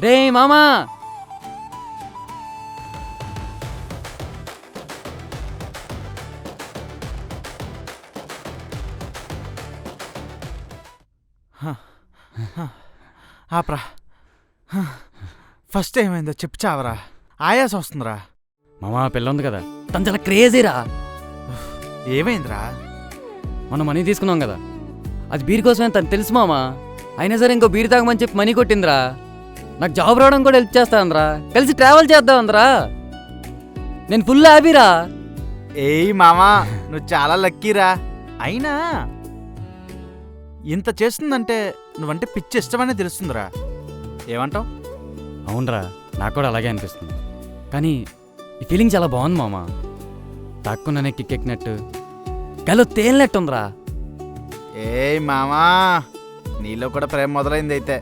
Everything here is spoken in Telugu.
రే మామా, ఆప్రా. ఫస్ట్ ఏమైందో చెప్పు చావరా, ఆయాస వస్తుందిరా. మామా పిల్ల ఉంది కదా, తను చాలా క్రేజీరా. ఏమైందిరా? మనం మనీ తీసుకున్నాం కదా, అది బీర్ కోసమే తను తెలుసు మామా. అయినా సరే ఇంకో బీర్ తాగమని చెప్పి మనీ కొట్టిందిరా. నాకు జాబ్ రావడం కూడా హెల్ప్ చేస్తాందిరా, కలిసి ట్రావెల్ చేద్దాం అందరా. నేను ఫుల్ హ్యాపీరా. ఏయ్ మామా, నువ్వు చాలా లక్కీరా. అయినా ఇంత చేస్తుందంటే నువ్వంటే పిచ్చి ఇష్టమనే తెలుస్తుందిరా. ఏమంటావు? అవునరా, నాకు కూడా అలాగే అనిపిస్తుంది. కానీ ఈ ఫీలింగ్ చాలా బాగుంది మామా. తాక్కున్నానే కిక్కెక్కినట్టు, గాలో తేలినట్టుందిరా. ఏయ్ మామా, నీలో కూడా ప్రేమ మొదలైంది అయితే.